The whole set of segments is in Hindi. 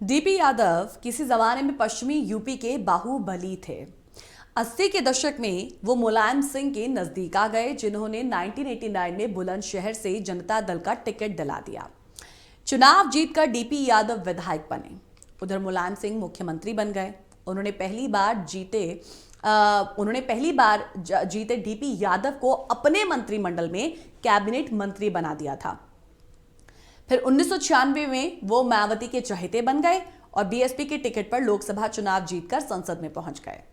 डीपी यादव किसी जमाने में पश्चिमी यूपी के बाहुबली थे। 80 के दशक में वो मुलायम सिंह के नजदीक आ गए, जिन्होंने 1989 में बुलंदशहर से जनता दल का टिकट दिला दिया। चुनाव जीतकर डीपी यादव विधायक बने। उधर मुलायम सिंह मुख्यमंत्री बन गए। उन्होंने पहली बार जीते डीपी यादव को अपने मंत्रिमंडल में कैबिनेट मंत्री बना दिया था। फिर 1996 में वो मायावती के चहेते बन गए और बीएसपी के टिकट पर लोकसभा चुनाव जीतकर संसद में पहुंच गए।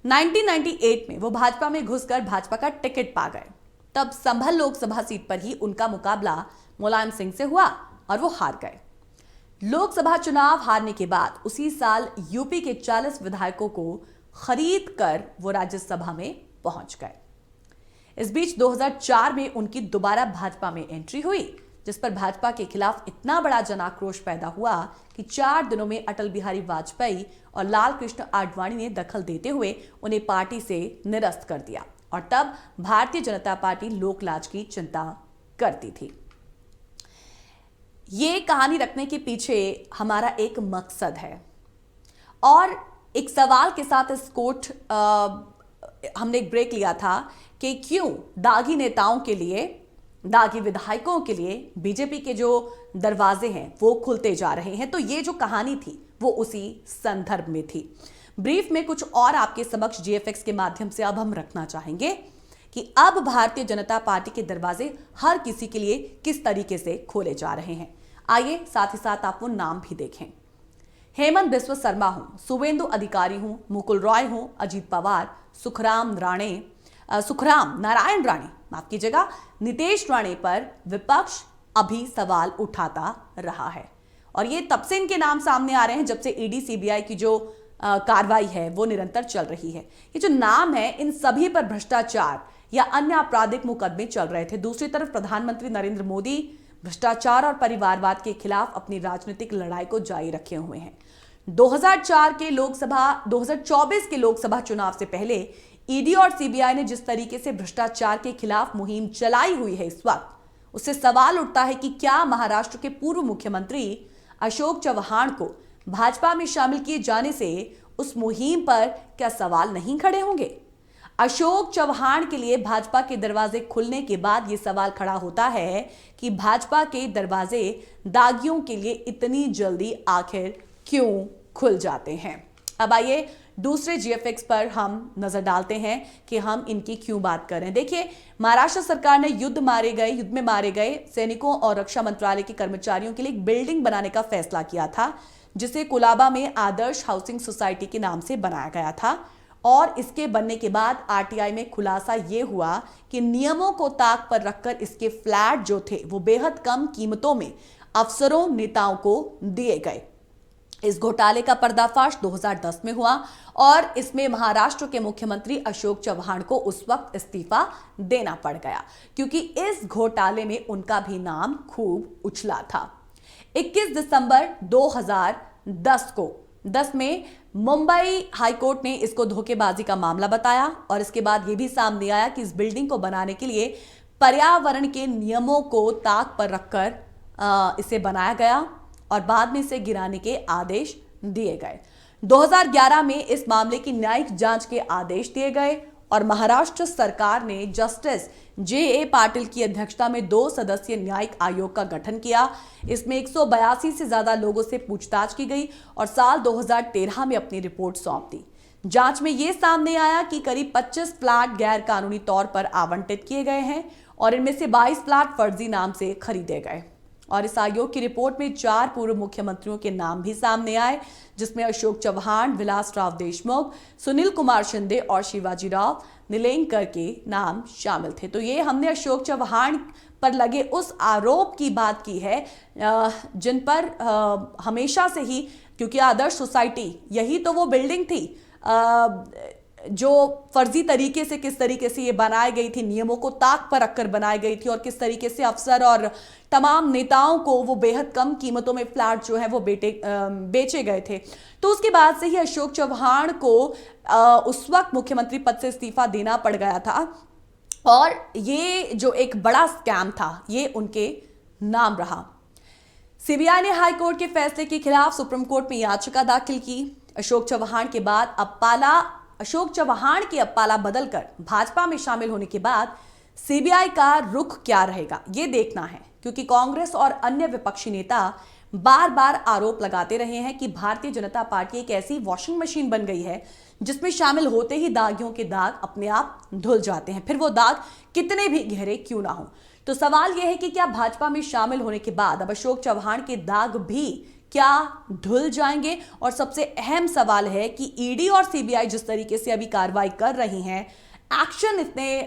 1998 में वो भाजपा में घुसकर भाजपा का टिकट पा गए। तब संभल लोकसभा सीट पर ही उनका मुकाबला मुलायम सिंह से हुआ और वो हार गए। लोकसभा चुनाव हारने के बाद उसी साल यूपी के 40 विधायकों को खरीद कर वो राज्यसभा में पहुंच गए। इस बीच 2004 में उनकी दोबारा भाजपा में एंट्री हुई, जिस पर भाजपा के खिलाफ इतना बड़ा जनाक्रोश पैदा हुआ कि 4 दिनों में अटल बिहारी वाजपेयी और लाल कृष्ण आडवाणी ने दखल देते हुए उन्हें पार्टी से निरस्त कर दिया और तब भारतीय जनता पार्टी लोकलाज की चिंता करती थी। ये कहानी रखने के पीछे हमारा एक मकसद है और एक सवाल के साथ इस कोट हमने एक ब्रेक लिया था कि क्यों दागी नेताओं के लिए, दागी विधायकों के लिए बीजेपी के जो दरवाजे हैं वो खुलते जा रहे हैं। तो ये जो कहानी थी वो उसी संदर्भ में थी। ब्रीफ में कुछ और आपके समक्ष जीएफएक्स के माध्यम से अब हम रखना चाहेंगे कि अब भारतीय जनता पार्टी के दरवाजे हर किसी के लिए किस तरीके से खोले जा रहे हैं। आइए साथ ही साथ आप वो नाम भी देखें। हेमंत बिस्व शर्मा हूं, शुभेंदु अधिकारी हूं, मुकुल रॉय हूं, अजीत पवार, सुखराम नारायण राणे, माफ कीजिएगा, नीतीश राणे पर विपक्ष अभी सवाल उठाता रहा है और ये तब से इनके नाम सामने आ रहे हैं जब से ईडी सीबीआई की जो कार्रवाई है वो निरंतर चल रही है। ये जो नाम है, इन सभी पर भ्रष्टाचार या अन्य आपराधिक मुकदमे चल रहे थे। दूसरी तरफ प्रधानमंत्री नरेंद्र मोदी भ्रष्टाचार और परिवारवाद के खिलाफ अपनी राजनीतिक लड़ाई को जारी रखे हुए हैं। 2024 के लोकसभा चुनाव से पहले ईडी और सीबीआई ने जिस तरीके से भ्रष्टाचार के खिलाफ मुहिम चलाई हुई है इस वक्त, उससे सवाल उठता है कि क्या महाराष्ट्र के पूर्व मुख्यमंत्री अशोक चव्हाण को भाजपा में शामिल किए जाने से उस मुहिम पर क्या सवाल नहीं खड़े होंगे? अशोक चव्हाण के लिए भाजपा के दरवाजे खुलने के बाद यह सवाल खड़ा होता है कि भाजपा के दरवाजे दागियों के लिए इतनी जल्दी आखिर क्यों खुल जाते हैं। अब आइए दूसरे जीएफएक्स पर हम नजर डालते हैं कि हम इनकी क्यों बात कर रहे हैं। देखिए, महाराष्ट्र सरकार ने युद्ध में मारे गए सैनिकों और रक्षा मंत्रालय के कर्मचारियों के लिए एक बिल्डिंग बनाने का फैसला किया था, जिसे कोलाबा में आदर्श हाउसिंग सोसाइटी के नाम से बनाया गया था। और इसके बनने के बाद आरटीआई में खुलासा यह हुआ कि नियमों को ताक पर रखकर इसके फ्लैट जो थे वो बेहद कम कीमतों में अफसरों नेताओं को दिए गए। इस घोटाले का पर्दाफाश 2010 में हुआ और इसमें महाराष्ट्र के मुख्यमंत्री अशोक चव्हाण को उस वक्त इस्तीफा देना पड़ गया, क्योंकि इस घोटाले में उनका भी नाम खूब उछला था। 21 दिसंबर 2010 में मुंबई हाईकोर्ट ने इसको धोखेबाजी का मामला बताया और इसके बाद यह भी सामने आया कि इस बिल्डिंग को बनाने के लिए पर्यावरण के नियमों को ताक पर रखकर इसे बनाया गया और बाद में इसे गिराने के आदेश दिए गए। 2011 में इस मामले की न्यायिक जांच के आदेश दिए गए और महाराष्ट्र सरकार ने जस्टिस जे.ए. पाटिल की अध्यक्षता में 2 सदस्यीय न्यायिक आयोग का गठन किया। इसमें 182 से ज्यादा लोगों से पूछताछ की गई और साल 2013 में अपनी रिपोर्ट सौंप दी। जांच में यह सामने आया कि करीब 25 फ्लैट गैर कानूनी तौर पर आवंटित किए गए हैं और इनमें से 22 फ्लैट फर्जी नाम से खरीदे गए। और इस आयोग की रिपोर्ट में 4 पूर्व मुख्यमंत्रियों के नाम भी सामने आए, जिसमें अशोक चव्हाण, विलासराव देशमुख, सुनील कुमार शिंदे और शिवाजीराव निलंगेकर के नाम शामिल थे। तो ये हमने अशोक चव्हाण पर लगे उस आरोप की बात की है जिन पर हमेशा से ही, क्योंकि आदर्श सोसाइटी यही तो वो बिल्डिंग थी जो फर्जी तरीके से, किस तरीके से ये बनाई गई थी, नियमों को ताक पर रखकर बनाई गई थी और किस तरीके से अफसर और तमाम नेताओं को वो बेहद कम कीमतों में फ्लैट जो है वो बेचे गए थे। तो उसके बाद से ही अशोक चव्हाण को उस वक्त मुख्यमंत्री पद से इस्तीफा देना पड़ गया था और ये जो एक बड़ा स्कैम था ये उनके नाम रहा। सीबीआई ने हाई कोर्ट के फैसले के खिलाफ सुप्रीम कोर्ट में याचिका दाखिल की। अशोक चव्हाण के बाद अब पाला अशोक चव्हाण के अब पाला बदलकर भाजपा में शामिल होने के बाद सीबीआई का रुख क्या रहेगा, यह देखना है, क्योंकि कांग्रेस और अन्य विपक्षी नेता बार बार आरोप लगाते रहे हैं कि भारतीय जनता पार्टी एक ऐसी वॉशिंग मशीन बन गई है जिसमें शामिल होते ही दागियों के दाग अपने आप धुल जाते हैं, फिर वो दाग कितने भी गहरे क्यों ना हो। तो सवाल यह है कि क्या भाजपा में शामिल होने के बाद अब अशोक चव्हाण के दाग भी क्या धुल जाएंगे। और सबसे अहम सवाल है कि ईडी और सीबीआई जिस तरीके से अभी कार्रवाई कर रही हैं, एक्शन इतने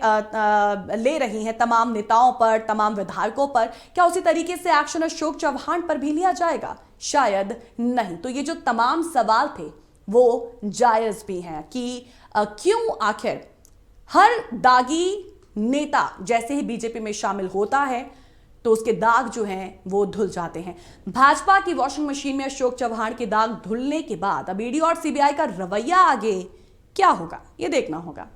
ले रही हैं तमाम नेताओं पर, तमाम विधायकों पर, क्या उसी तरीके से एक्शन अशोक चव्हाण पर भी लिया जाएगा? शायद नहीं। तो ये जो तमाम सवाल थे वो जायज भी हैं कि क्यों आखिर हर दागी नेता जैसे ही बीजेपी में शामिल होता है तो उसके दाग जो हैं वो धुल जाते हैं। भाजपा की वॉशिंग मशीन में अशोक चव्हाण के दाग धुलने के बाद अब ईडी और सीबीआई का रवैया आगे क्या होगा, ये देखना होगा।